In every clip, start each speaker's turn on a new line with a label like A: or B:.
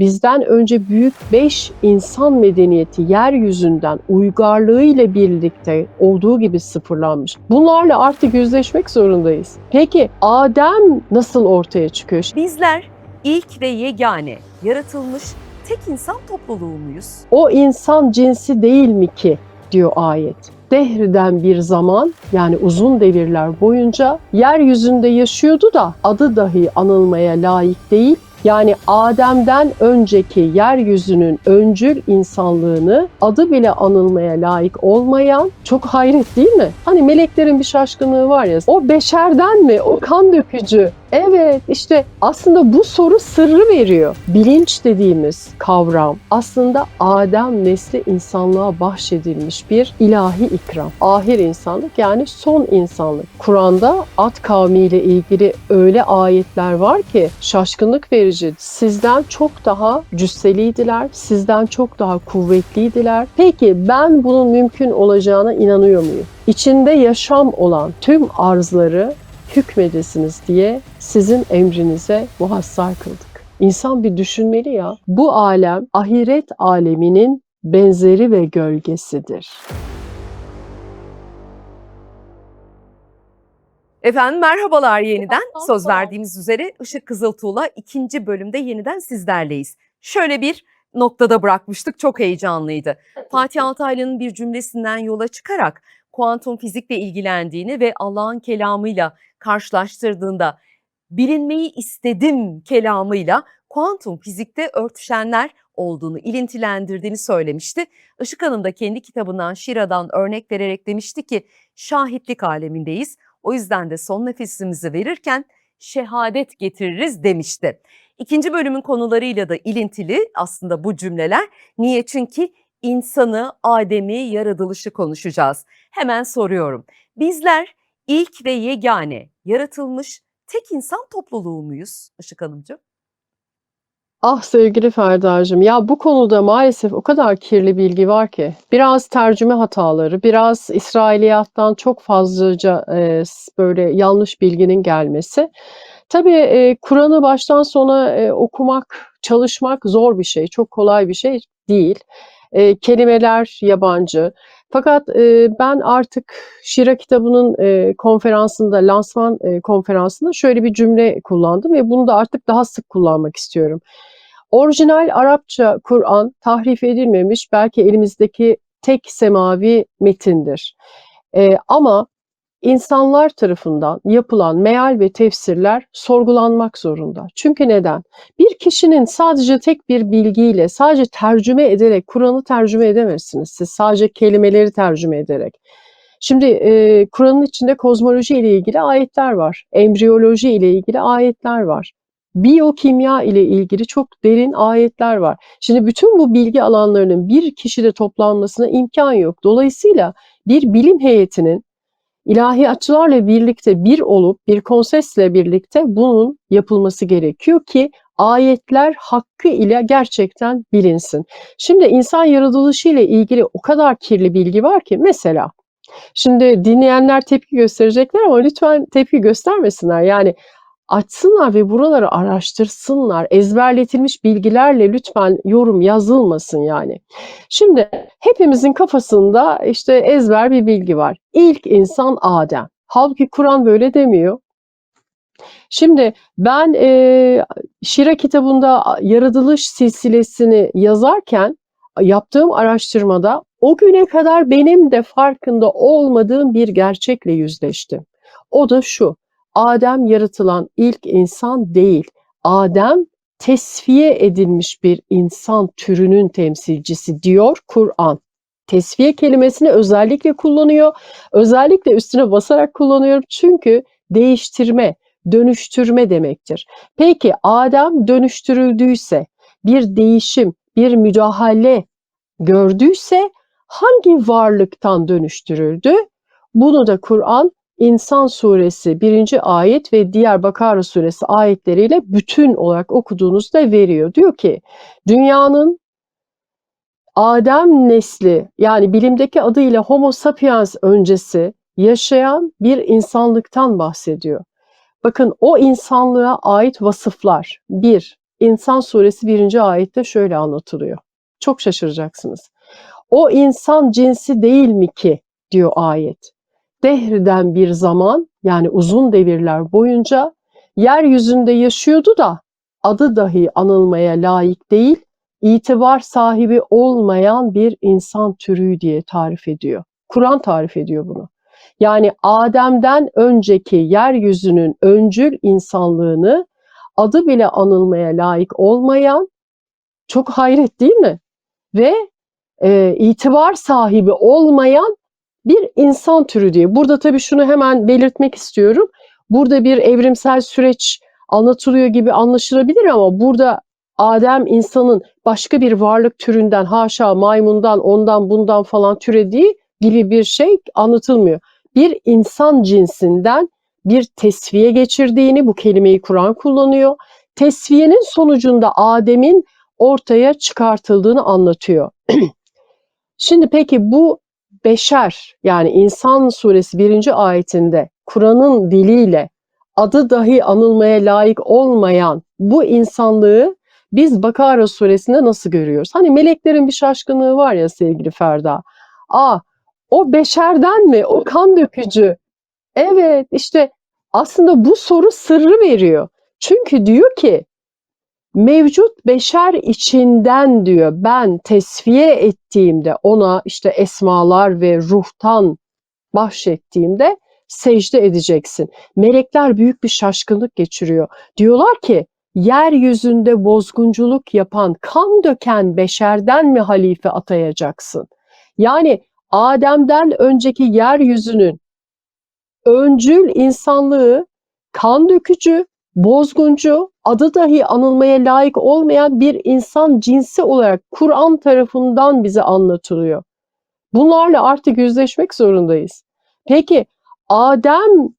A: bizden önce büyük 5 insan medeniyeti yeryüzünden uygarlığıyla birlikte olduğu gibi sıfırlanmış. Bunlarla artık yüzleşmek zorundayız. Peki Adem nasıl ortaya çıkıyor?
B: Bizler ilk ve yegane, yaratılmış tek insan topluluğu muyuz?
A: O insan cinsi değil mi ki diyor ayet. Dehrden bir zaman, yani uzun devirler boyunca yeryüzünde yaşıyordu da adı dahi anılmaya layık değil. Yani Adem'den önceki yeryüzünün öncül insanlığını adı bile anılmaya layık olmayan, çok hayret değil mi? Hani meleklerin bir şaşkınlığı var ya, o beşerden mi, o kan dökücü? Evet, işte aslında bu soru sırrı veriyor. Bilinç dediğimiz kavram aslında Adem nesli insanlığa bahşedilmiş bir ilahi ikram. Ahir insanlık, yani son insanlık. Kur'an'da Ad kavmiyle ilgili öyle ayetler var ki şaşkınlık verici. Sizden çok daha cüsseliydiler, sizden çok daha kuvvetliydiler. Peki ben bunun mümkün olacağına inanıyor muyum? İçinde yaşam olan tüm arzları hükmedesiniz diye sizin emrinize muhassar kıldık. İnsan bir düşünmeli ya. Bu alem ahiret aleminin benzeri ve gölgesidir.
B: Efendim merhabalar yeniden. Söz verdiğimiz üzere Işık Kızıltuğ'la 2. bölümde yeniden sizlerleyiz. Şöyle bir noktada bırakmıştık, çok heyecanlıydı. Fatih Altaylı'nın bir cümlesinden yola çıkarak kuantum fizikle ilgilendiğini ve Allah'ın kelamıyla karşılaştırdığında bilinmeyi istedim kelamıyla kuantum fizikte örtüşenler olduğunu, ilintilendirdiğini söylemişti. Işık Hanım da kendi kitabından Şira'dan örnek vererek demişti ki şahitlik alemindeyiz. O yüzden de son nefesimizi verirken şehadet getiririz demişti. 2. bölümün konularıyla da ilintili aslında bu cümleler. Niye? Çünkü insanı, Adem'i, yaratılışı konuşacağız. Hemen soruyorum. Bizler ilk ve yegane, yaratılmış tek insan topluluğu muyuz Işık Hanımcığım?
A: Ah sevgili Ferda'cığım, ya bu konuda maalesef o kadar kirli bilgi var ki. Biraz tercüme hataları, biraz İsrailiyattan çok fazlaca böyle yanlış bilginin gelmesi. Tabii Kur'an'ı baştan sona okumak, çalışmak zor bir şey, çok kolay bir şey değil. Kelimeler yabancı. Fakat ben artık Şira kitabının konferansında, lansman konferansında şöyle bir cümle kullandım ve bunu da artık daha sık kullanmak istiyorum. Orijinal Arapça Kur'an tahrif edilmemiş, belki elimizdeki tek semavi metindir. Ama insanlar tarafından yapılan meal ve tefsirler sorgulanmak zorunda. Çünkü neden? Bir kişinin sadece tek bir bilgiyle, sadece tercüme ederek Kur'an'ı tercüme edemezsiniz. Siz sadece kelimeleri tercüme ederek. Şimdi Kur'an'ın içinde kozmoloji ile ilgili ayetler var. Embriyoloji ile ilgili ayetler var. Biyokimya ile ilgili çok derin ayetler var. Şimdi bütün bu bilgi alanlarının bir kişide toplanmasına imkan yok. Dolayısıyla bir bilim heyetinin ilahiyatçılarla birlikte bir olup bir konsensle birlikte bunun yapılması gerekiyor ki ayetler hakkı ile gerçekten bilinsin. Şimdi insan yaratılışı ile ilgili o kadar kirli bilgi var ki, mesela şimdi dinleyenler tepki gösterecekler ama lütfen tepki göstermesinler. Yani açsınlar ve buraları araştırsınlar. Ezberletilmiş bilgilerle lütfen yorum yazılmasın yani. Şimdi hepimizin kafasında işte ezber bir bilgi var. İlk insan Adem. Halbuki Kur'an böyle demiyor. Şimdi ben Şira kitabında yaratılış silsilesini yazarken yaptığım araştırmada o güne kadar benim de farkında olmadığım bir gerçekle yüzleştim. O da şu: Adem yaratılan ilk insan değil. Adem tesfiye edilmiş bir insan türünün temsilcisi diyor Kur'an. Tesfiye kelimesini özellikle kullanıyor. Özellikle üstüne basarak kullanıyorum çünkü değiştirme, dönüştürme demektir. Peki Adem dönüştürüldüyse, bir değişim, bir müdahale gördüyse hangi varlıktan dönüştürüldü? Bunu da Kur'an İnsan suresi 1. ayet ve diğer Bakara suresi ayetleriyle bütün olarak okuduğunuzda veriyor. Diyor ki dünyanın Adem nesli, yani bilimdeki adıyla Homo sapiens öncesi yaşayan bir insanlıktan bahsediyor. Bakın o insanlığa ait vasıflar: 1. İnsan Suresi 1. ayette şöyle anlatılıyor. Çok şaşıracaksınız. O insan cinsi değil mi ki diyor ayet. Dehrden bir zaman, yani uzun devirler boyunca yeryüzünde yaşıyordu da adı dahi anılmaya layık değil, itibar sahibi olmayan bir insan türü diye tarif ediyor. Kur'an tarif ediyor bunu. Yani Adem'den önceki yeryüzünün öncül insanlığını adı bile anılmaya layık olmayan, çok hayret değil mi? Ve itibar sahibi olmayan bir insan türü diye. Burada tabii şunu hemen belirtmek istiyorum. Burada bir evrimsel süreç anlatılıyor gibi anlaşılabilir ama burada Adem insanın başka bir varlık türünden, haşa maymundan, ondan bundan falan türediği gibi bir şey anlatılmıyor. Bir insan cinsinden bir tesviye geçirdiğini, bu kelimeyi Kur'an kullanıyor. Tesviyenin sonucunda Adem'in ortaya çıkartıldığını anlatıyor. Şimdi peki bu beşer, yani İnsan Suresi 1. ayetinde Kur'an'ın diliyle adı dahi anılmaya layık olmayan bu insanlığı biz Bakara Suresinde nasıl görüyoruz? Hani meleklerin bir şaşkınlığı var ya sevgili Ferda. O beşerden mi? O kan dökücü. Evet, işte aslında bu soru sırrı veriyor. Çünkü diyor ki mevcut beşer içinden diyor, ben tesviye ettiğimde, ona işte esmalar ve ruhtan bahşettiğimde secde edeceksin. Melekler büyük bir şaşkınlık geçiriyor. Diyorlar ki yeryüzünde bozgunculuk yapan, kan döken beşerden mi halife atayacaksın? Yani Adem'den önceki yeryüzünün öncül insanlığı kan dökücü, bozguncu, adı dahi anılmaya layık olmayan bir insan cinsi olarak Kur'an tarafından bize anlatılıyor. Bunlarla artık yüzleşmek zorundayız. Peki Adem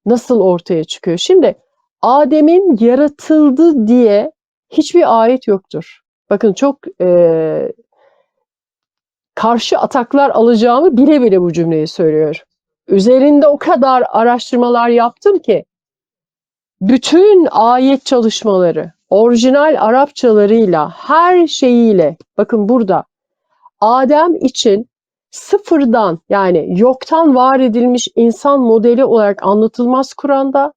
A: nasıl ortaya çıkıyor? Şimdi Adem'in yaratıldı diye hiçbir ayet yoktur. Bakın çok karşı ataklar alacağımı bile bile bu cümleyi söylüyorum. Üzerinde o kadar araştırmalar yaptım ki bütün ayet çalışmaları, orijinal Arapçalarıyla, her şeyiyle, bakın burada Adem için sıfırdan, yani yoktan var edilmiş insan modeli olarak anlatılmaz Kur'an'da,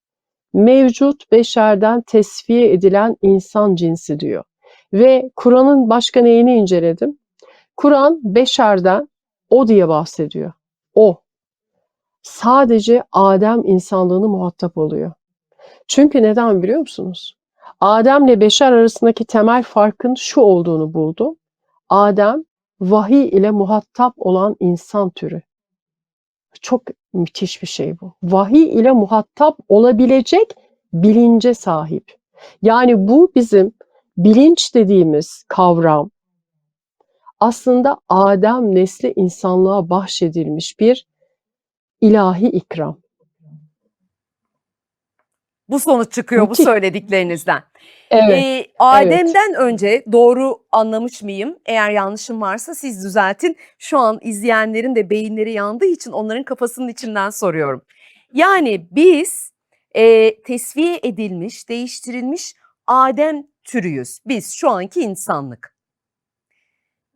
A: mevcut beşerden tesfiye edilen insan cinsi diyor. Ve Kur'an'ın başka neyini inceledim? Kur'an beşerden o diye bahsediyor. O. Sadece Adem insanlığını muhatap oluyor. Çünkü neden biliyor musunuz? Adem'le beşer arasındaki temel farkın şu olduğunu buldum. Adem vahiy ile muhatap olan insan türü. Çok müthiş bir şey bu. Vahiy ile muhatap olabilecek bilince sahip. Yani bu bizim bilinç dediğimiz kavram aslında Adem nesli insanlığa bahşedilmiş bir ilahi ikram.
B: Bu sonuç çıkıyor bu
A: Müthiş.
B: söylediklerinizden.
A: Evet, evet.
B: Adem'den önce doğru anlamış mıyım? Eğer yanlışım varsa siz düzeltin. Şu an izleyenlerin de beyinleri yandığı için onların kafasının içinden soruyorum. Yani biz tesviye edilmiş, değiştirilmiş Adem türüyüz. Biz şu anki insanlık.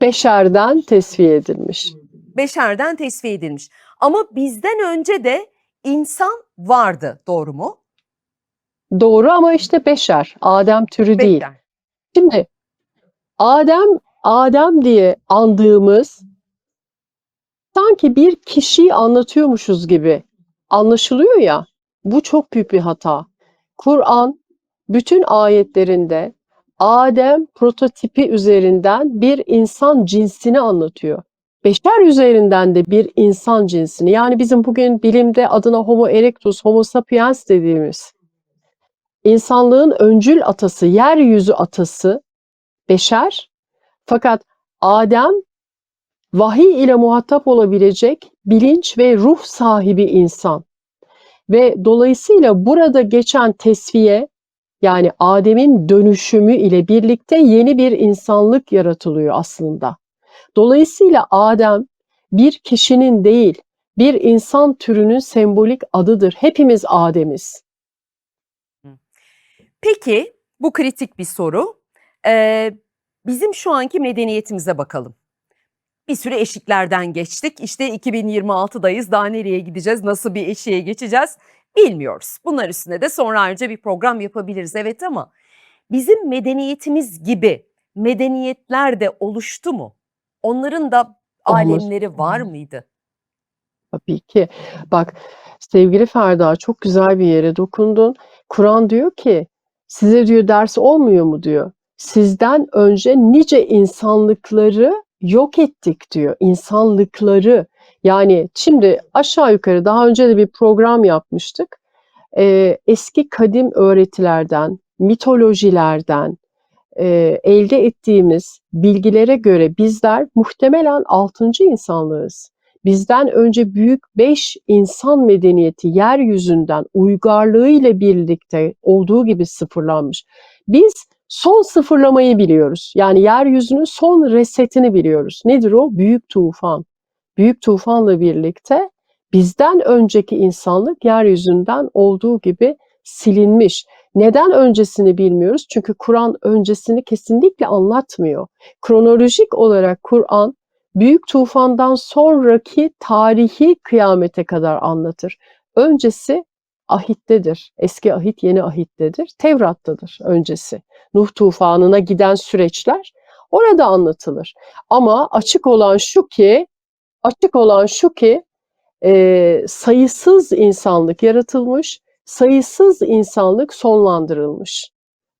A: Beşerden tesviye edilmiş.
B: Beşerden tesviye edilmiş. Ama bizden önce de insan vardı, doğru mu?
A: Doğru ama işte beşer, Adem türü değil.
B: Beşer.
A: Şimdi Adem diye andığımız sanki bir kişiyi anlatıyormuşuz gibi anlaşılıyor ya, bu çok büyük bir hata. Kur'an bütün ayetlerinde Adem prototipi üzerinden bir insan cinsini anlatıyor. Beşer üzerinden de bir insan cinsini, yani bizim bugün bilimde adına Homo erectus, Homo sapiens dediğimiz insanlığın öncül atası, yeryüzü atası beşer. Fakat Adem vahiy ile muhatap olabilecek bilinç ve ruh sahibi insan. Ve dolayısıyla burada geçen tesviye, yani Adem'in dönüşümü ile birlikte yeni bir insanlık yaratılıyor aslında. Dolayısıyla Adem bir kişinin değil, bir insan türünün sembolik adıdır. Hepimiz Adem'iz.
B: Peki Bu kritik bir soru. Bizim şu anki medeniyetimize bakalım. Bir sürü eşiklerden geçtik. İşte 2026'dayız. Daha nereye gideceğiz? Nasıl bir eşiğe geçeceğiz? Bilmiyoruz. Bunlar üstüne de sonra ayrıca bir program yapabiliriz, evet, ama bizim medeniyetimiz gibi medeniyetler de oluştu mu? Onların da
A: Olmaz.
B: alemleri var mıydı?
A: Tabii ki. Bak, sevgili Ferda, çok güzel bir yere dokundun. Kur'an diyor ki, size diyor ders olmuyor mu diyor. Sizden önce nice insanlıkları yok ettik diyor. İnsanlıkları. Yani şimdi aşağı yukarı daha önce de bir program yapmıştık. Eski kadim öğretilerden, mitolojilerden, elde ettiğimiz bilgilere göre bizler muhtemelen 6. insanlığız. Bizden önce büyük 5 insan medeniyeti yeryüzünden uygarlığıyla birlikte olduğu gibi sıfırlanmış. Biz son sıfırlamayı biliyoruz. Yani yeryüzünün son resetini biliyoruz. Nedir o? Büyük tufan. Büyük tufanla birlikte bizden önceki insanlık yeryüzünden olduğu gibi silinmiş. Neden öncesini bilmiyoruz? Çünkü Kur'an öncesini kesinlikle anlatmıyor. Kronolojik olarak Kur'an büyük tufandan sonraki tarihi kıyamete kadar anlatır. Öncesi ahittedir. Eski ahit, yeni ahittedir. Tevrat'tadır öncesi. Nuh tufanına giden süreçler orada anlatılır. Ama açık olan şu ki sayısız insanlık yaratılmış, sayısız insanlık sonlandırılmış.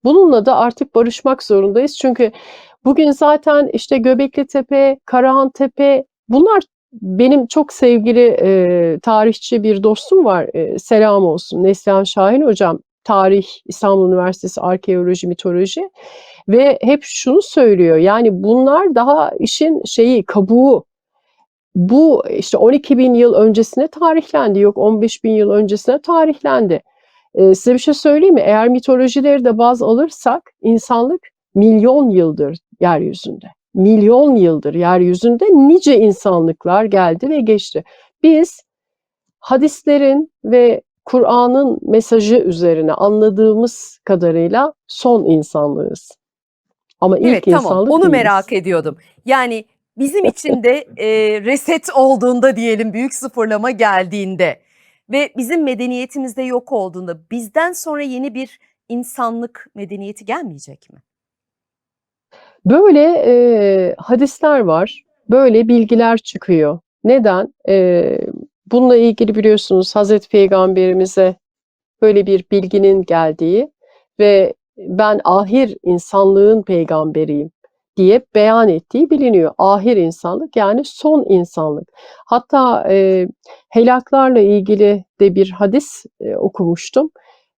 A: Bununla da artık barışmak zorundayız. Çünkü bugün zaten işte Göbekli Karahantepe bunlar benim çok sevgili tarihçi bir dostum var. Selam olsun. Neslihan Şahin hocam. Tarih, İstanbul Üniversitesi Arkeoloji, Mitoloji ve hep şunu söylüyor. Yani bunlar daha işin kabuğu. Bu işte 12 bin yıl öncesine tarihlendi. Yok 15 bin yıl öncesine tarihlendi. Size bir şey söyleyeyim mi? Eğer mitolojileri de baz alırsak insanlık milyon yıldır yeryüzünde. Milyon yıldır yeryüzünde nice insanlıklar geldi ve geçti. Biz hadislerin ve Kur'an'ın mesajı üzerine anladığımız kadarıyla son insanlığız. Ama ilk
B: Evet, tamam,
A: insanlık
B: onu
A: değiliz.
B: merak ediyordum. Yani bizim için de reset olduğunda diyelim, büyük sıfırlama geldiğinde ve bizim medeniyetimiz de yok olduğunda bizden sonra yeni bir insanlık medeniyeti gelmeyecek mi?
A: Böyle hadisler var, böyle bilgiler çıkıyor. Neden? Bununla ilgili biliyorsunuz Hazreti Peygamberimize böyle bir bilginin geldiği ve ben ahir insanlığın peygamberiyim diye beyan ettiği biliniyor. Ahir insanlık yani son insanlık. Hatta helaklarla ilgili de bir hadis okumuştum.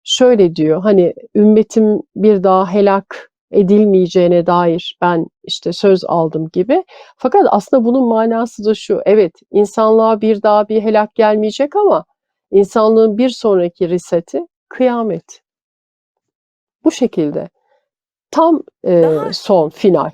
A: Şöyle diyor hani ümmetim bir daha helak edilmeyeceğine dair ben işte söz aldım gibi. Fakat aslında bunun manası da şu. Evet, insanlığa bir daha bir helak gelmeyecek ama insanlığın bir sonraki reseti kıyamet. Bu şekilde. Tam
B: Daha
A: son final.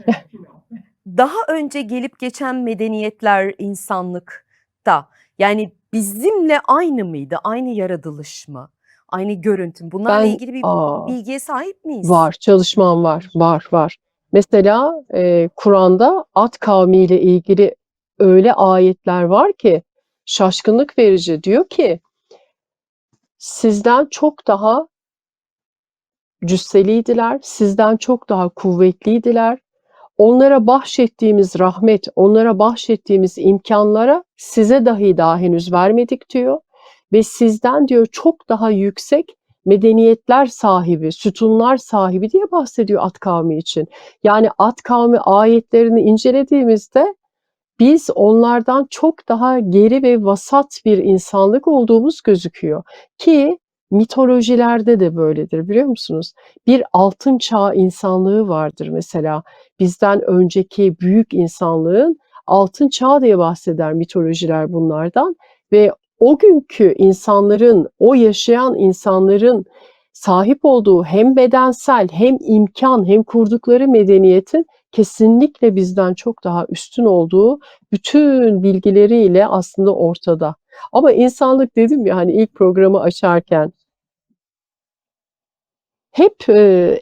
B: daha önce gelip geçen medeniyetler insanlıkta yani bizimle aynı mıydı? Aynı yaratılış mı? Aynı görüntü mü? Bunlarla
A: Ben
B: ilgili bir bilgiye sahip miyiz?
A: var, çalışmam var, var. Mesela Kur'an'da Ad kavmiyle ilgili öyle ayetler var ki şaşkınlık verici. Diyor ki sizden çok daha cüsseliydiler, sizden çok daha kuvvetliydiler. Onlara bahşettiğimiz rahmet, onlara bahşettiğimiz imkanlara size dahi daha henüz vermedik diyor. Ve sizden diyor çok daha yüksek medeniyetler sahibi, sütunlar sahibi diye bahsediyor Ad kavmi için. Yani Ad kavmi ayetlerini incelediğimizde biz onlardan çok daha geri ve vasat bir insanlık olduğumuz gözüküyor. Ki mitolojilerde de böyledir biliyor musunuz? Bir altın çağ insanlığı vardır mesela. Bizden önceki büyük insanlığın altın çağ diye bahseder mitolojiler bunlardan. Ve o günkü insanların, o yaşayan insanların sahip olduğu hem bedensel hem imkan hem kurdukları medeniyetin kesinlikle bizden çok daha üstün olduğu bütün bilgileriyle aslında ortada. Ama insanlık dedim ya hani ilk programı açarken hep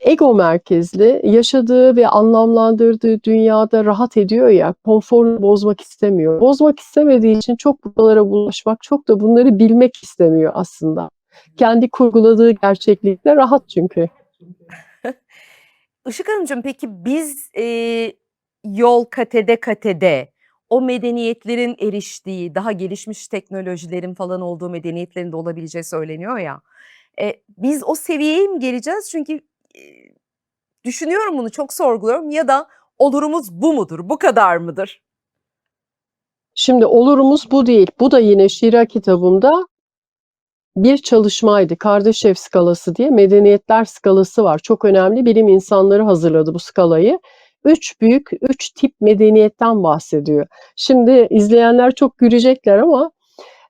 A: ego merkezli, yaşadığı ve anlamlandırdığı dünyada rahat ediyor ya, konforunu bozmak istemiyor. Bozmak istemediği için çok buralara bulaşmak, çok da bunları bilmek istemiyor aslında. Kendi kurguladığı gerçeklikle rahat çünkü.
B: Işık Hanımcığım, peki biz, yol kat ede kat ede o medeniyetlerin eriştiği, daha gelişmiş teknolojilerin falan olduğu medeniyetlerin de olabileceği söyleniyor ya. Biz o seviyeye mi geleceğiz? Çünkü, düşünüyorum bunu, çok sorguluyorum ya da olurumuz bu mudur, bu kadar mıdır?
A: Şimdi olurumuz bu değil. Bu da yine Şiira kitabımda bir çalışmaydı. Kardashev skalası diye medeniyetler skalası var. Çok önemli. Bilim insanları hazırladı bu skalayı. Üç tip medeniyetten bahsediyor. Şimdi izleyenler çok gülecekler ama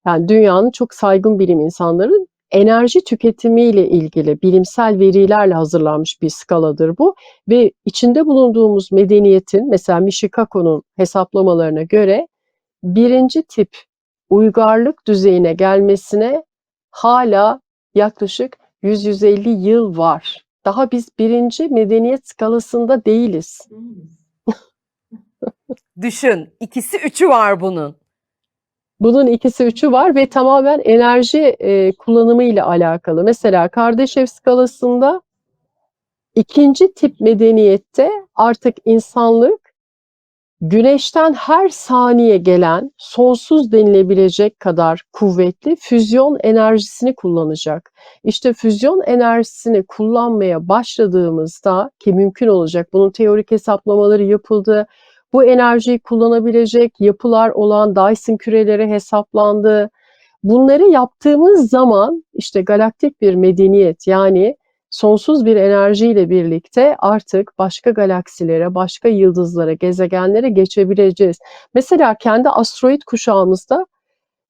A: yani dünyanın çok saygın bilim insanları enerji tüketimiyle ilgili bilimsel verilerle hazırlanmış bir skaladır bu. Ve içinde bulunduğumuz medeniyetin mesela Michikako'nun hesaplamalarına göre birinci tip uygarlık düzeyine gelmesine hala yaklaşık 100-150 yıl var. Daha biz birinci medeniyet skalasında değiliz.
B: Düşün, ikisi üçü var bunun.
A: Bunun ikisi üçü var ve tamamen enerji kullanımı ile alakalı. Mesela Kardashev skalasında ikinci tip medeniyette artık insanlık Güneşten her saniye gelen sonsuz denilebilecek kadar kuvvetli füzyon enerjisini kullanacak. İşte füzyon enerjisini kullanmaya başladığımızda ki mümkün olacak, bunun teorik hesaplamaları yapıldı. Bu enerjiyi kullanabilecek yapılar olan Dyson küreleri hesaplandı. Bunları yaptığımız zaman işte galaktik bir medeniyet yani sonsuz bir enerjiyle birlikte artık başka galaksilere, başka yıldızlara, gezegenlere geçebileceğiz. Mesela kendi asteroid kuşağımızda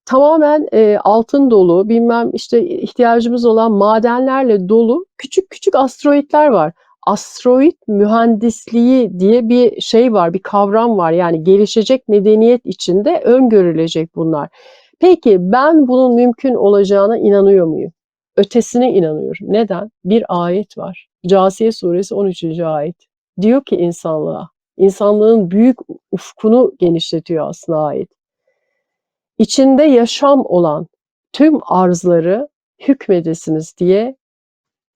A: tamamen altın dolu, bilmem işte ihtiyacımız olan madenlerle dolu küçük küçük asteroidler var. Asteroid mühendisliği diye bir şey var, bir kavram var. Yani gelişecek medeniyet içinde öngörülecek bunlar. Peki ben bunun mümkün olacağına inanıyor muyum? Ötesine inanıyorum. Neden? Bir ayet var. Câsiye suresi 13. ayet. Diyor ki insanlığa, insanlığın büyük ufkunu genişletiyor aslında ayet. İçinde yaşam olan tüm arzları hükmedesiniz diye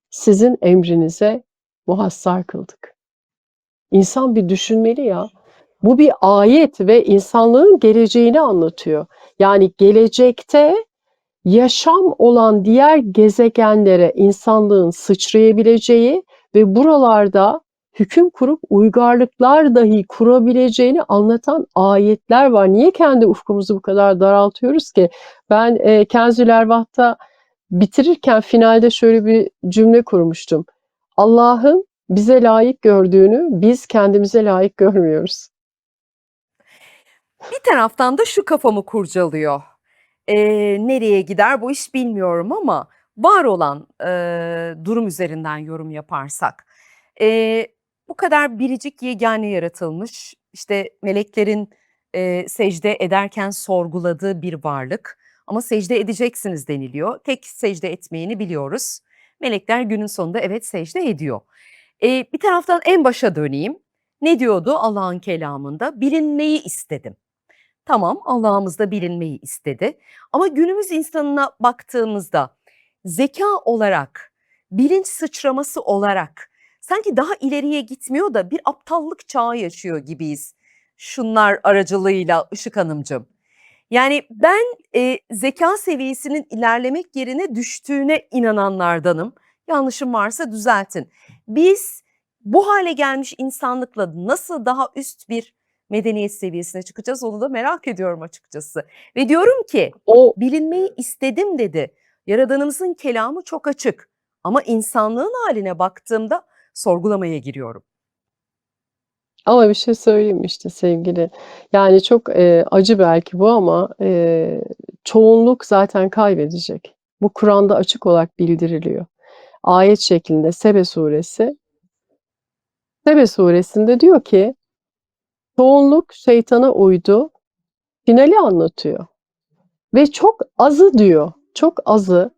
A: sizin emrinize muhassar kıldık. İnsan bir düşünmeli ya. Bu bir ayet ve insanlığın geleceğini anlatıyor. Yani gelecekte yaşam olan diğer gezegenlere insanlığın sıçrayabileceği ve buralarda hüküm kurup uygarlıklar dahi kurabileceğini anlatan ayetler var. Niye kendi ufkumuzu bu kadar daraltıyoruz ki? Ben Kenzül Ervah'ta bitirirken finalde şöyle bir cümle kurmuştum. Allah'ın bize layık gördüğünü biz kendimize layık görmüyoruz.
B: Bir taraftan da şu kafamı kurcalıyor. Nereye gider bu iş bilmiyorum ama var olan, durum üzerinden yorum yaparsak, eee, bu kadar biricik yegâne yaratılmış, işte, meleklerin, secde ederken sorguladığı bir varlık ama secde edeceksiniz deniliyor. Tek secde etmeyeni biliyoruz. Melekler günün sonunda evet secde ediyor. Bir taraftan en başa döneyim. Ne diyordu Allah'ın kelamında? "Bilinmeyi istedim." Tamam, Allah'ımız da bilinmeyi istedi ama günümüz insanına baktığımızda zeka olarak, bilinç sıçraması olarak sanki daha ileriye gitmiyor da bir aptallık çağı yaşıyor gibiyiz şunlar aracılığıyla Işık Hanımcığım. Yani ben, zekâ seviyesinin ilerlemek yerine düştüğüne inananlardanım. Yanlışım varsa düzeltin. Biz bu hale gelmiş insanlıkla nasıl daha üst bir medeniyet seviyesine çıkacağız onu da merak ediyorum açıkçası. Ve diyorum ki,
A: O
B: "Bilinmeyi istedim." dedi. Yaradanımızın kelamı çok açık ama insanlığın haline baktığımda sorgulamaya giriyorum.
A: Ama bir şey söyleyeyim mi işte sevgili? Yani çok acı belki bu ama çoğunluk zaten kaybedecek. Bu Kur'an'da açık olarak bildiriliyor. Ayet şeklinde Sebe suresi. Sebe suresinde diyor ki çoğunluk şeytana uydu. Finali anlatıyor. Ve çok azı diyor. Çok azı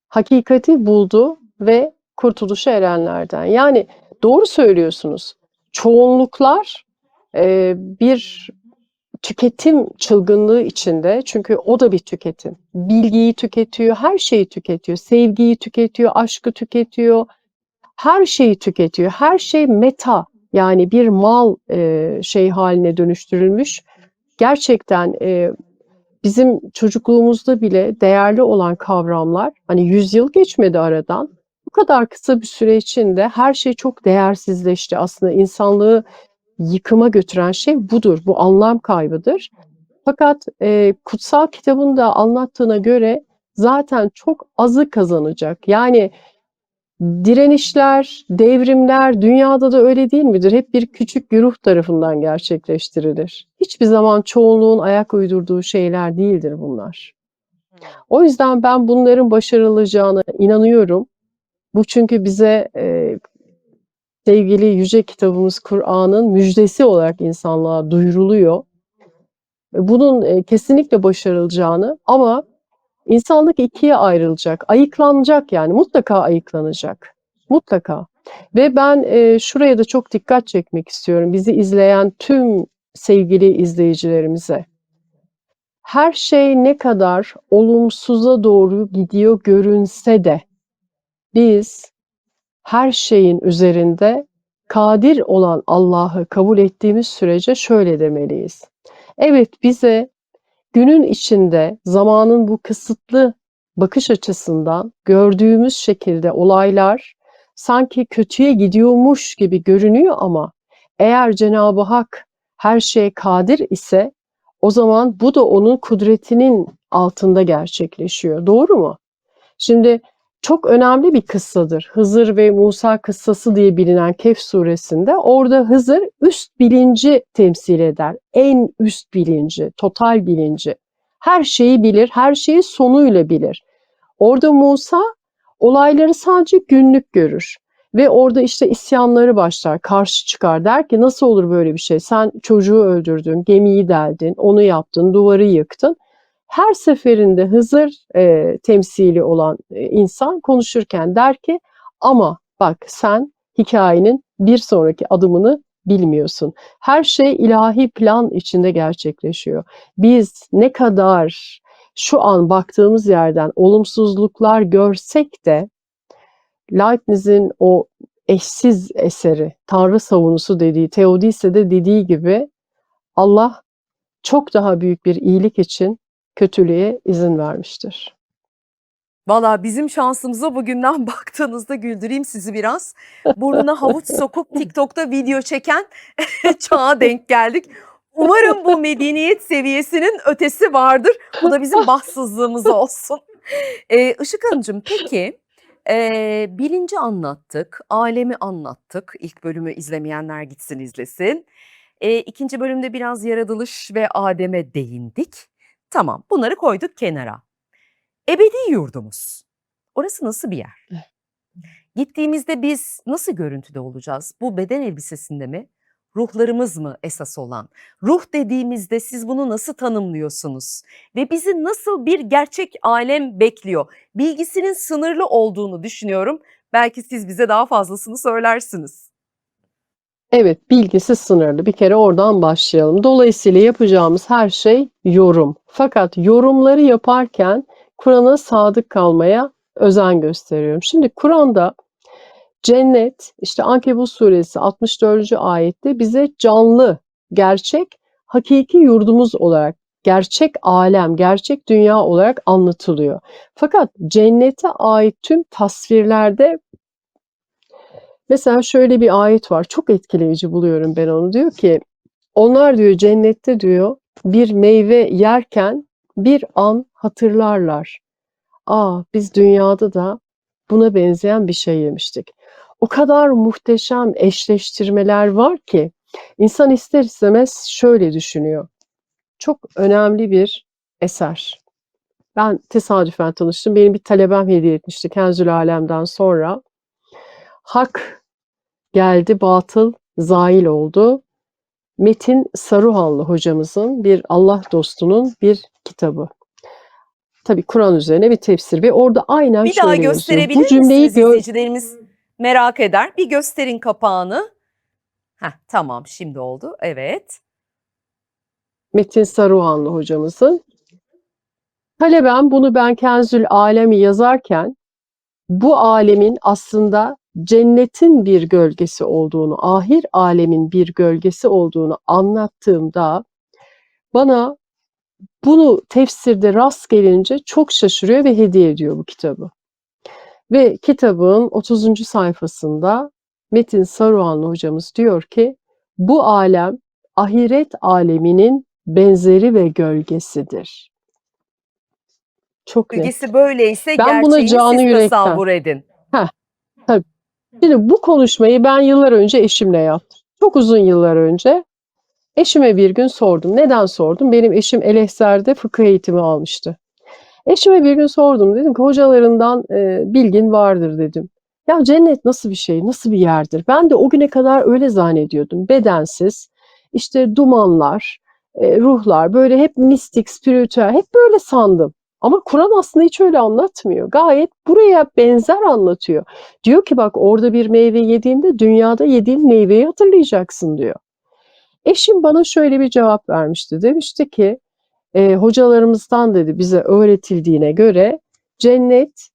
A: hakikati buldu ve kurtuluşa erenlerden. Yani doğru söylüyorsunuz. Çoğunluklar bir tüketim çılgınlığı içinde, çünkü o da bir tüketim. Bilgiyi tüketiyor, her şeyi tüketiyor. Sevgiyi tüketiyor, aşkı tüketiyor, her şeyi tüketiyor. Her şey meta, yani bir mal şey haline dönüştürülmüş. Gerçekten bizim çocukluğumuzda bile değerli olan kavramlar, hani 100 yıl geçmedi aradan. Bu kadar kısa bir süre içinde her şey çok değersizleşti. Aslında insanlığı yıkıma götüren şey budur. Bu anlam kaybıdır. Fakat kutsal kitabın da anlattığına göre zaten çok azı kazanacak. Yani direnişler, devrimler dünyada da öyle değil midir? Hep bir küçük güruh tarafından gerçekleştirilir. Hiçbir zaman çoğunluğun ayak uydurduğu şeyler değildir bunlar. O yüzden ben bunların başarılacağına inanıyorum. Bu çünkü bize sevgili yüce kitabımız Kur'an'ın müjdesi olarak insanlığa duyuruluyor. Bunun kesinlikle başarılacağını, ama insanlık ikiye ayrılacak, ayıklanacak, yani mutlaka ayıklanacak. Mutlaka. Ve ben şuraya da çok dikkat çekmek istiyorum. Bizi izleyen tüm sevgili izleyicilerimize. Her şey ne kadar olumsuza doğru gidiyor görünse de biz her şeyin üzerinde kadir olan Allah'ı kabul ettiğimiz sürece şöyle demeliyiz. Evet, bize günün içinde zamanın bu kısıtlı bakış açısından gördüğümüz şekilde olaylar sanki kötüye gidiyormuş gibi görünüyor, ama eğer Cenab-ı Hak her şeye kadir ise o zaman bu da onun kudretinin altında gerçekleşiyor. Doğru mu? Şimdi çok önemli bir kıssadır. Hızır ve Musa kıssası diye bilinen Kehf suresinde, orada Hızır üst bilinci temsil eder. En üst bilinci, total bilinci. Her şeyi bilir, her şeyi sonuyla bilir. Orada Musa olayları sadece günlük görür. Ve orada işte isyanları başlar, karşı çıkar. Der ki nasıl olur böyle bir şey? Sen çocuğu öldürdün, gemiyi deldin, onu yaptın, duvarı yıktın. Her seferinde Hızır temsili olan insan konuşurken der ki ama bak sen hikayenin bir sonraki adımını bilmiyorsun. Her şey ilahi plan içinde gerçekleşiyor. Biz ne kadar şu an baktığımız yerden olumsuzluklar görsek de Leibniz'in o eşsiz eseri, Tanrı savunusu dediği, Theodice'de dediği gibi Allah çok daha büyük bir iyilik için kötülüğe izin vermiştir.
B: Valla bizim şansımıza bugünden baktığınızda güldüreyim sizi biraz. Burnuna havuç sokup TikTok'ta video çeken çağa denk geldik. Umarım bu medeniyet seviyesinin ötesi vardır. Bu da bizim bahtsızlığımız olsun. Işık Hanımcığım peki bilinci anlattık, alemi anlattık. İlk bölümü izlemeyenler gitsin izlesin. İkinci bölümde biraz yaratılış ve Adem'e değindik. Tamam, bunları koyduk kenara. Ebedi yurdumuz. Orası nasıl bir yer? Gittiğimizde biz nasıl görüntüde olacağız? Bu beden elbisesinde mi? Ruhlarımız mı esas olan? Ruh dediğimizde siz bunu nasıl tanımlıyorsunuz? Ve bizi nasıl bir gerçek alem bekliyor? Bilgisinin sınırlı olduğunu düşünüyorum. Belki siz bize daha fazlasını söylersiniz.
A: Evet, bilgisi sınırlı. Bir kere oradan başlayalım. Dolayısıyla yapacağımız her şey yorum. Fakat yorumları yaparken Kur'an'a sadık kalmaya özen gösteriyorum. Şimdi Kur'an'da cennet, işte Ankebut suresi 64. ayette bize canlı, gerçek, hakiki yurdumuz olarak, gerçek alem, gerçek dünya olarak anlatılıyor. Fakat cennete ait tüm tasvirlerde mesela şöyle bir ayet var. Çok etkileyici buluyorum ben onu. Diyor ki, onlar diyor cennette diyor bir meyve yerken bir an hatırlarlar. Biz dünyada da buna benzeyen bir şey yemiştik. O kadar muhteşem eşleştirmeler var ki insan ister istemez şöyle düşünüyor. Çok önemli bir eser. Ben tesadüfen tanıştım. Benim bir talebem hediye etmişti Kenzül Alem'den sonra. Hak geldi, batıl zail oldu. Metin Saruhanlı hocamızın, bir Allah dostunun bir kitabı. tabii Kur'an üzerine bir tefsir ve orada aynen
B: Bir daha
A: şöyle yazıyor. Bu
B: gösterebilir
A: cümleyi
B: misiniz? İzleyicilerimiz merak eder. Bir gösterin kapağını. Tamam, şimdi oldu. Evet.
A: Metin Saruhanlı hocamızın. Taleben bunu ben Kenzül Alemi yazarken bu alemin aslında cennetin bir gölgesi olduğunu, ahir alemin bir gölgesi olduğunu anlattığımda bana bunu tefsirde rast gelince çok şaşırıyor ve hediye ediyor bu kitabı. Ve kitabın 30. sayfasında Metin Saruhanlı hocamız diyor ki bu alem ahiret aleminin benzeri ve gölgesidir. Çok net.
B: Gölgesi böyleyse
A: Ben buna
B: gerçeğini
A: canı
B: siz
A: yürekten.
B: tasavvur edin.
A: Tabii. Şimdi bu konuşmayı ben yıllar önce eşimle yaptım. Çok uzun yıllar önce. Eşime bir gün sordum. Neden sordum? Benim eşim El-Ehzer'de fıkıh eğitimi almıştı. Eşime bir gün sordum. Dedim ki hocalarından bilgin vardır dedim. Ya cennet nasıl bir şey, nasıl bir yerdir? Ben de o güne kadar öyle zannediyordum. Bedensiz, işte dumanlar, ruhlar, böyle hep mistik, spiritüel, hep böyle sandım. Ama Kur'an aslında hiç öyle anlatmıyor. Gayet buraya benzer anlatıyor. Diyor ki bak orada bir meyve yediğinde dünyada yediğin meyveyi hatırlayacaksın diyor. Eşim bana şöyle bir cevap vermişti. Demişti ki hocalarımızdan dedi bize öğretildiğine göre cennet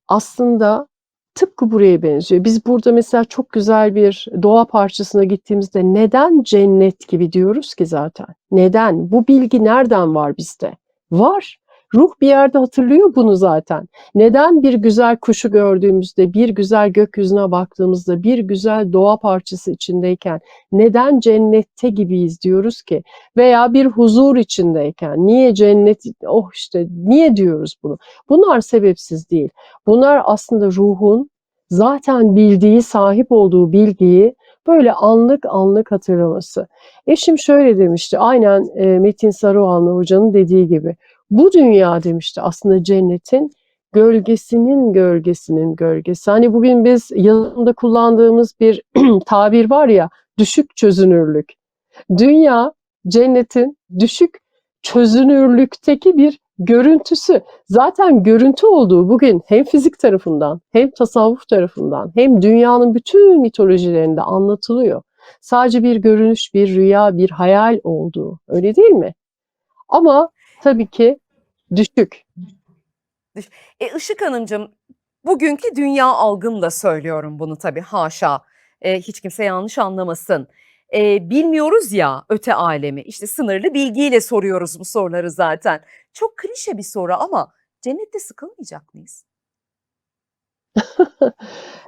A: aslında tıpkı buraya benziyor. Biz burada mesela çok güzel bir doğa parçasına gittiğimizde neden cennet gibi diyoruz ki zaten? Neden? Bu bilgi nereden var bizde? Var. Ruh bir yerde hatırlıyor bunu zaten. Neden bir güzel kuşu gördüğümüzde, bir güzel gökyüzüne baktığımızda, bir güzel doğa parçası içindeyken neden cennette gibiyiz diyoruz ki? Veya bir huzur içindeyken niye cennet, oh işte niye diyoruz bunu? Bunlar sebepsiz değil. Bunlar aslında ruhun zaten bildiği, sahip olduğu bilgiyi böyle anlık anlık hatırlaması. Eşim şöyle demişti, aynen Metin Saruhanlı hocanın dediği gibi. Bu dünya demişti aslında cennetin gölgesinin gölgesinin gölgesi. Hani bugün biz yazılımda kullandığımız bir tabir var ya, düşük çözünürlük. Dünya cennetin düşük çözünürlükteki bir görüntüsü. Zaten görüntü olduğu bugün hem fizik tarafından hem tasavvuf tarafından hem dünyanın bütün mitolojilerinde anlatılıyor. Sadece bir görünüş, bir rüya, bir hayal olduğu. Öyle değil mi? Ama tabii ki düşük.
B: Işık Hanımcığım, bugünkü dünya algımla söylüyorum bunu tabii, haşa. Hiç kimse yanlış anlamasın. Bilmiyoruz ya öte alemi. İşte sınırlı bilgiyle soruyoruz bu soruları zaten. Çok klişe bir soru ama cennette sıkılmayacak mıyız?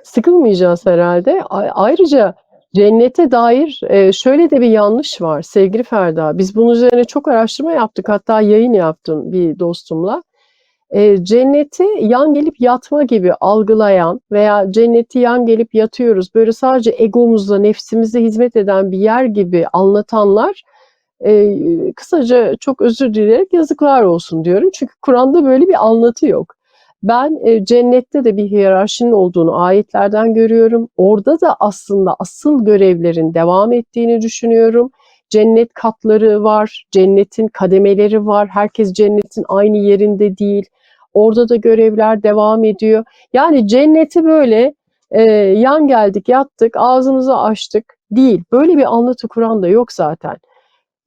A: Sıkılmayacağız herhalde. Ayrıca cennete dair şöyle de bir yanlış var sevgili Ferda. Biz bunun üzerine çok araştırma yaptık. Hatta yayın yaptım bir dostumla. Cenneti yan gelip yatma gibi algılayan veya cenneti yan gelip yatıyoruz, böyle sadece egomuzla, nefsimize hizmet eden bir yer gibi anlatanlar kısaca çok özür dileyerek yazıklar olsun diyorum. Çünkü Kur'an'da böyle bir anlatı yok. Ben cennette de bir hiyerarşinin olduğunu ayetlerden görüyorum. Orada da aslında asıl görevlerin devam ettiğini düşünüyorum. Cennet katları var, cennetin kademeleri var. Herkes cennetin aynı yerinde değil. Orada da görevler devam ediyor. Yani cenneti böyle yan geldik, yattık, ağzımızı açtık değil. Böyle bir anlatı Kur'an'da yok zaten.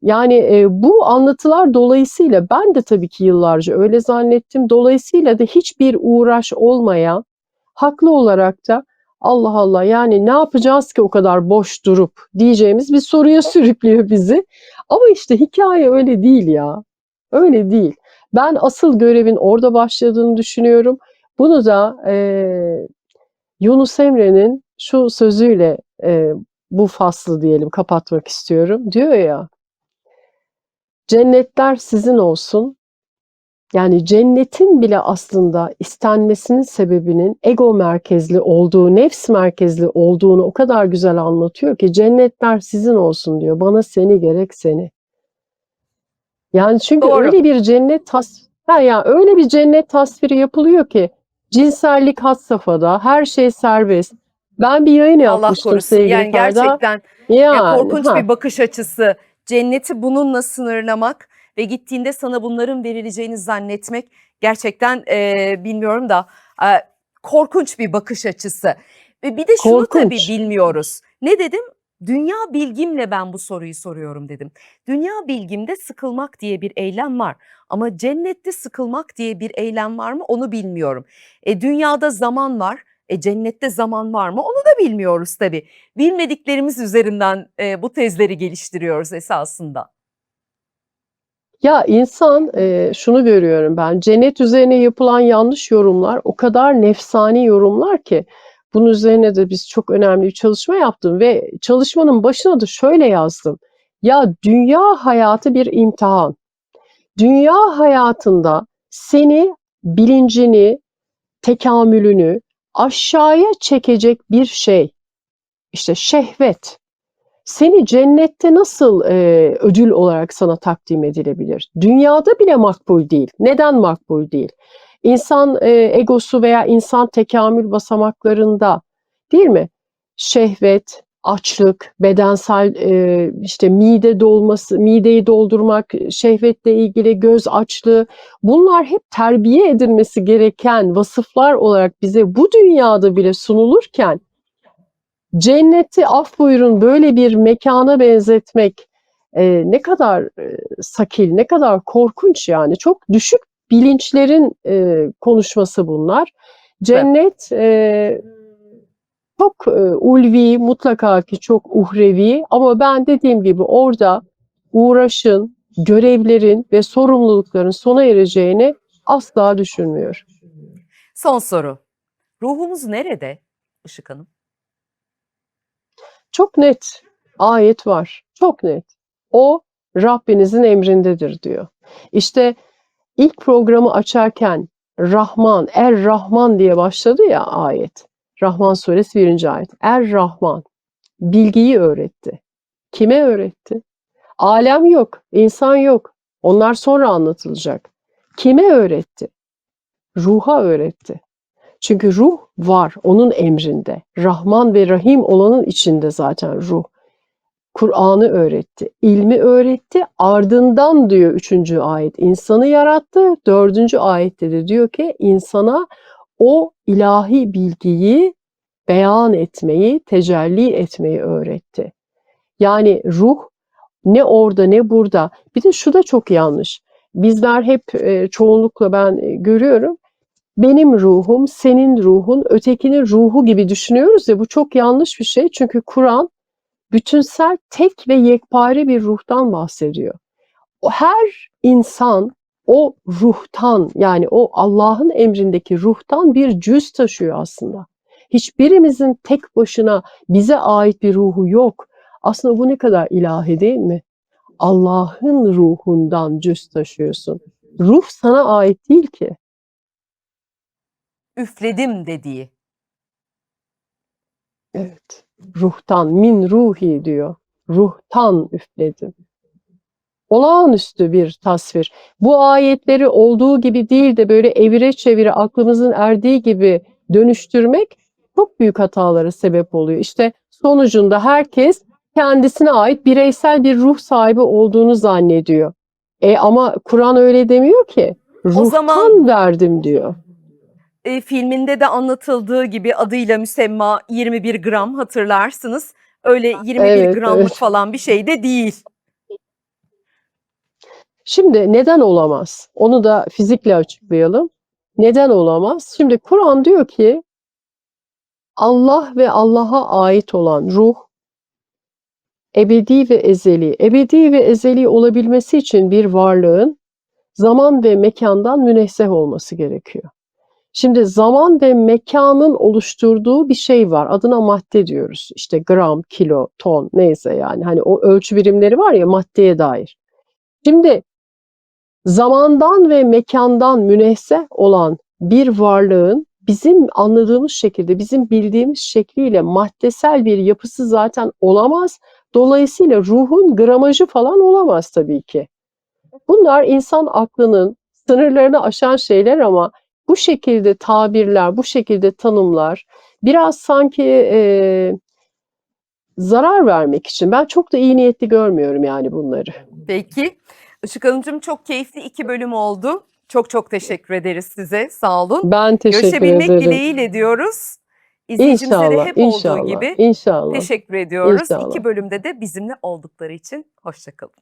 A: Yani bu anlatılar dolayısıyla ben de tabii ki yıllarca öyle zannettim. Dolayısıyla da hiçbir uğraş olmayan, haklı olarak da Allah Allah yani ne yapacağız ki o kadar boş durup diyeceğimiz bir soruya sürüklüyor bizi. Ama işte hikaye öyle değil ya. Öyle değil. Ben asıl görevin orada başladığını düşünüyorum. Bunu da Yunus Emre'nin şu sözüyle bu faslı diyelim kapatmak istiyorum. Diyor ya, cennetler sizin olsun. Yani cennetin bile aslında istenmesinin sebebinin ego merkezli olduğu, nefs merkezli olduğunu o kadar güzel anlatıyor ki cennetler sizin olsun diyor. Bana seni gerek seni. Yani çünkü
B: Doğru.
A: öyle bir öyle bir cennet tasviri yapılıyor ki cinsellik had safhada, her şey serbest. Ben bir yayın
B: Allah
A: yapmıştım
B: korusun.
A: sevgili
B: Yani
A: Ferda.
B: gerçekten ya
A: Yani
B: korkunç bir bakış açısı. Cenneti bununla sınırlamak ve gittiğinde sana bunların verileceğini zannetmek gerçekten bilmiyorum da e, korkunç bir bakış açısı. Ve bir de şunu tabii
A: Korkunç.
B: bilmiyoruz. Ne dedim? Dünya bilgimle ben bu soruyu soruyorum dedim. Dünya bilgimde sıkılmak diye bir eylem var ama cennette sıkılmak diye bir eylem var mı onu bilmiyorum. Dünyada zaman var, cennette zaman var mı onu da bilmiyoruz tabii. Bilmediklerimiz üzerinden bu tezleri geliştiriyoruz esasında.
A: Ya insan şunu görüyorum ben, cennet üzerine yapılan yanlış yorumlar o kadar nefsani yorumlar ki bunun üzerine de biz çok önemli bir çalışma yaptım ve çalışmanın başına da şöyle yazdım. Ya dünya hayatı bir imtihan. Dünya hayatında seni, bilincini, tekamülünü aşağıya çekecek bir şey, işte şehvet. Seni cennette nasıl ödül olarak sana takdim edilebilir? Dünyada bile makbul değil. Neden makbul değil? İnsan egosu veya insan tekamül basamaklarında, değil mi? Şehvet, açlık, bedensel işte mide dolması, mideyi doldurmak, şehvetle ilgili göz açlığı, bunlar hep terbiye edilmesi gereken vasıflar olarak bize bu dünyada bile sunulurken cenneti af buyurun böyle bir mekana benzetmek ne kadar sakil, ne kadar korkunç yani. Çok düşük bilinçlerin konuşması bunlar.
B: Evet.
A: Cennet çok ulvi, mutlaka ki çok uhrevi ama ben dediğim gibi orada uğraşın, görevlerin ve sorumlulukların sona ereceğini asla düşünmüyorum.
B: Son soru. Ruhumuz nerede Işık Hanım?
A: Çok net ayet var. Çok net. O Rabbinizin emrindedir diyor. İşte ilk programı açarken Rahman, Er-Rahman diye başladı ya ayet. Rahman suresi 1. ayet. Er-Rahman bilgiyi öğretti. Kime öğretti? Alem yok, insan yok. Onlar sonra anlatılacak. Kime öğretti? Ruha öğretti. Çünkü ruh var, onun emrinde. Rahman ve Rahim olanın içinde zaten ruh. Kur'an'ı öğretti, ilmi öğretti. Ardından diyor 3. ayet insanı yarattı. 4. ayette de diyor ki insana o ilahi bilgiyi beyan etmeyi, tecelli etmeyi öğretti. Yani ruh ne orada ne burada. Bir de şu da çok yanlış. Bizler hep çoğunlukla ben görüyorum. Benim ruhum, senin ruhun, ötekinin ruhu gibi düşünüyoruz ya bu çok yanlış bir şey. Çünkü Kur'an bütünsel, tek ve yekpare bir ruhtan bahsediyor. O her insan o ruhtan yani o Allah'ın emrindeki ruhtan bir cüz taşıyor aslında. Hiçbirimizin tek başına bize ait bir ruhu yok. Aslında bu ne kadar ilahi değil mi? Allah'ın ruhundan cüz taşıyorsun. Ruh sana ait değil ki.
B: Üfledim dediği.
A: Evet. Ruhtan, min ruhi diyor. Ruhtan üfledim. Olağanüstü bir tasvir. Bu ayetleri olduğu gibi değil de böyle evire çevire aklımızın erdiği gibi dönüştürmek çok büyük hatalara sebep oluyor. İşte sonucunda herkes kendisine ait bireysel bir ruh sahibi olduğunu zannediyor. Ama Kur'an öyle demiyor ki.
B: O zaman
A: Ruhtan verdim diyor.
B: filminde de anlatıldığı gibi adıyla müsemma 21 gram hatırlarsınız. Öyle 21
A: Evet,
B: gramlık
A: evet.
B: falan bir şey de değil.
A: Şimdi neden olamaz? Onu da fizikle açıklayalım. Neden olamaz? Şimdi Kur'an diyor ki Allah ve Allah'a ait olan ruh ebedi ve ezeli. Ebedi ve ezeli olabilmesi için bir varlığın zaman ve mekandan münezzeh olması gerekiyor. Şimdi zaman ve mekanın oluşturduğu bir şey var. Adına madde diyoruz. İşte gram, kilo, ton neyse yani. Hani o ölçü birimleri var ya maddeye dair. Şimdi zamandan ve mekandan münezzeh olan bir varlığın bizim anladığımız şekilde, bizim bildiğimiz şekliyle maddesel bir yapısı zaten olamaz. Dolayısıyla ruhun gramajı falan olamaz tabii ki. Bunlar insan aklının sınırlarını aşan şeyler ama bu şekilde tabirler, bu şekilde tanımlar biraz sanki zarar vermek için. Ben çok da iyi niyetli görmüyorum yani bunları.
B: Peki. Işık Hanımcığım, çok keyifli 2 bölüm oldu. Çok çok teşekkür ederiz size. Sağ olun.
A: Ben teşekkür
B: Görüşebilmek
A: ederim.
B: dileğiyle diyoruz. İzleyicimize de
A: İnşallah,
B: hep olduğu
A: inşallah,
B: gibi
A: inşallah,
B: teşekkür ediyoruz.
A: inşallah.
B: 2 bölümde de bizimle oldukları için. Hoşça kalın.